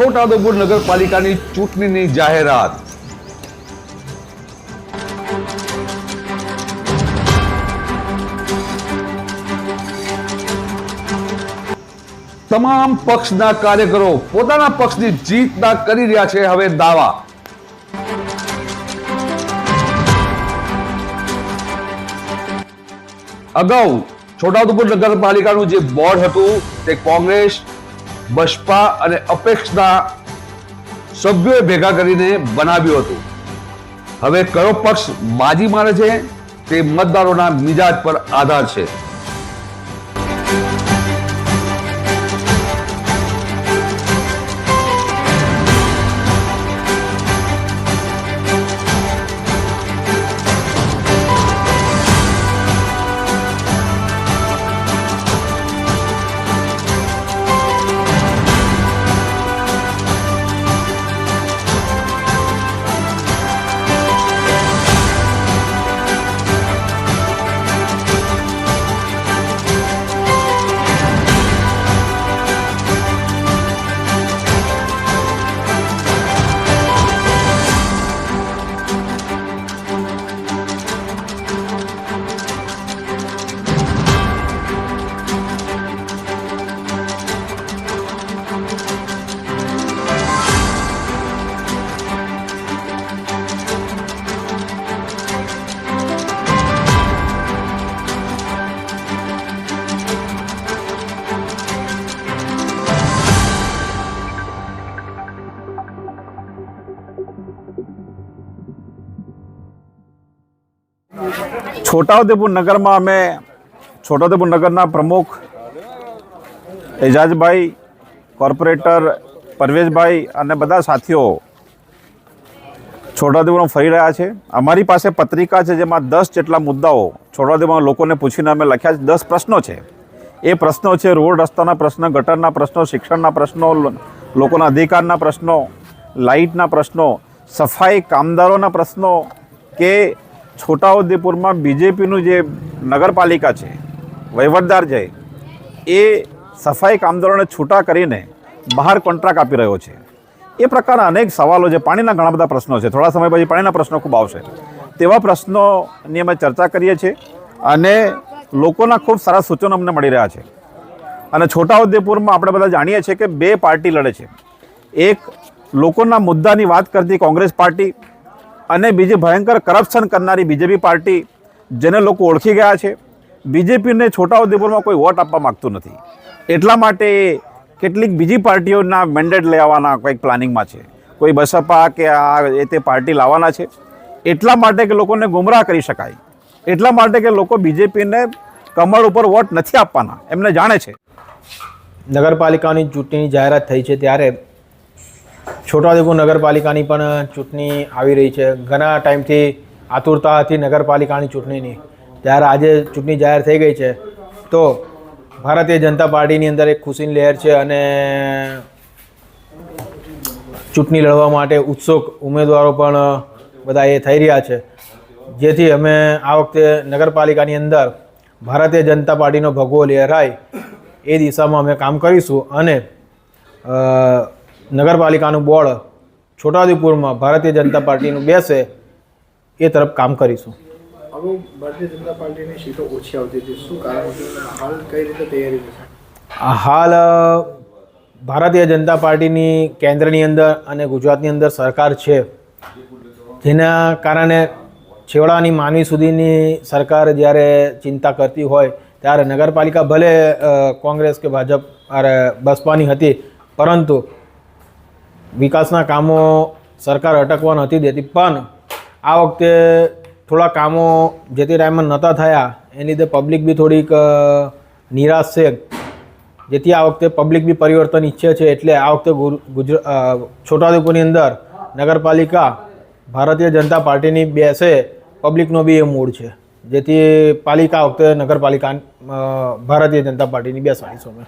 છોટાઉદેપુર નગરપાલિકાની ચૂંટણીની જાહેરાત। તમામ પક્ષના કાર્યકરો પોતાના પક્ષની જીતના કરી રહ્યા છે હવે દાવા। અગાઉ છોટાઉદેપુર નગરપાલિકાનું જે બોર્ડ હતું તે કોંગ્રેસ, બસપા અને અપેક્ષના સભ્યોએ ભેગા કરીને બનાવ્યું હતું। હવે કયો પક્ષ બાજી મારે છે તે મતદારોના મિજાજ પર આધાર છે। છોટાઉદેપુર નગરમાં અમે છોટાઉદેપુર નગરના પ્રમુખ એજાજભાઈ, કોર્પોરેટર પરવેશભાઈ અને બધા સાથીઓ છોટાઉદેપુરમાં ફરી રહ્યા છે। અમારી પાસે પત્રિકા છે જેમાં 10 જેટલા મુદ્દાઓ છોટાઉદેપુરમાં લોકોને પૂછીને અમે લખ્યા છે। 10 પ્રશ્નો છે। એ પ્રશ્નો છે રોડ રસ્તાના પ્રશ્નો, ગટરના પ્રશ્નો, શિક્ષણના પ્રશ્નો, લોકોના અધિકારના પ્રશ્નો, લાઇટના પ્રશ્નો, સફાઈ કામદારોના પ્રશ્નો કે છોટાઉદેપુરમાં બીજેપીનું જે નગરપાલિકા છે, વહીવટદાર છે, એ સફાઈ કામદારોને છૂટા કરીને બહાર કોન્ટ્રાક્ટ આપી રહ્યો છે। એ પ્રકારના અનેક સવાલો છે। પાણીના ઘણા બધા પ્રશ્નો છે। થોડા સમય પછી પાણીના પ્રશ્નો ખૂબ આવશે। તેવા પ્રશ્નોની અમે ચર્ચા કરીએ છીએ અને લોકોના ખૂબ સારા સૂચનો અમને મળી રહ્યા છે। અને છોટાઉદેપુરમાં આપણે બધા જાણીએ છીએ કે 2 પાર્ટી લડે છે। એક લોકોના મુદ્દાની વાત કરતી કોંગ્રેસ પાર્ટી અને બીજી ભયંકર કરપ્શન કરનારી બીજેપી પાર્ટી, જેને લોકો ઓળખી ગયા છે। બીજેપીને છોટાઉદેપુરમાં કોઈ વોટ આપવા માગતું નથી, એટલા માટે કેટલીક બીજી પાર્ટીઓના મેન્ડેટ લઈ આવવાના કંઈક પ્લાનિંગમાં છે। કોઈ બસપા કે આ તે પાર્ટી લાવવાના છે, એટલા માટે કે લોકોને ગુમરાહ કરી શકાય, એટલા માટે કે લોકો બીજેપીને કમળ ઉપર વોટ નથી આપવાના, એમને જાણે છે। નગરપાલિકાની ચૂંટણીની જાહેરાત થઈ છે ત્યારે છોટાઉદેપુર નગરપાલિકાની પણ ચૂંટણી આવી રહી છે। ઘણા ટાઈમથી આતુરતા હતી નગરપાલિકાની ચૂંટણીની, ત્યારે આજે ચૂંટણી જાહેર થઈ ગઈ છે તો ભારતીય જનતા પાર્ટીની અંદર એક ખુશીની લહેર છે અને ચૂંટણી લડવા માટે ઉત્સુક ઉમેદવારો પણ બધા એ થઈ રહ્યા છે। જેથી અમે આ વખતે નગરપાલિકાની અંદર ભારતીય જનતા પાર્ટીનો ભગવો લહેરાય એ દિશામાં અમે કામ કરીશું અને નગરપાલિકાનું બોર્ડ છોટાઉદેપુરમાં ભારતીય જનતા પાર્ટીનું બેસે એ તરફ કામ કરીશું। હવે ભારતીય જનતા પાર્ટીની સીટો ઓછી આવતી હતી, શું કારણ હતું? હાલ કઈ રીતે તૈયારી છે? હાલ ભારતીય જનતા પાર્ટીની કેન્દ્રની અંદર અને ગુજરાતની અંદર સરકાર છે, જેના કારણે છેવાડાની માનવી સુધીની સરકાર જ્યારે ચિંતા કરતી હોય ત્યારે નગરપાલિકા ભલે કોંગ્રેસ કે ભાજપ બસપાની હતી, પરંતુ વિકાસના કામો સરકાર અટકવા નથી દેતી। પણ આ વખતે થોડા કામો જે તે ટાઈમમાં નહોતા થયા, એની લીધે પબ્લિક બી થોડીક નિરાશ છે। જેથી આ વખતે પબ્લિક બી પરિવર્તન ઈચ્છે છે, એટલે આ વખતે છોટાઉદેપુરની અંદર નગરપાલિકા ભારતીય જનતા પાર્ટીની બેસે, પબ્લિકનો બી એ મૂડ છે। જેથી પાલિકા આ વખતે નગરપાલિકા ભારતીય જનતા પાર્ટીની બેસાડીશું અમે।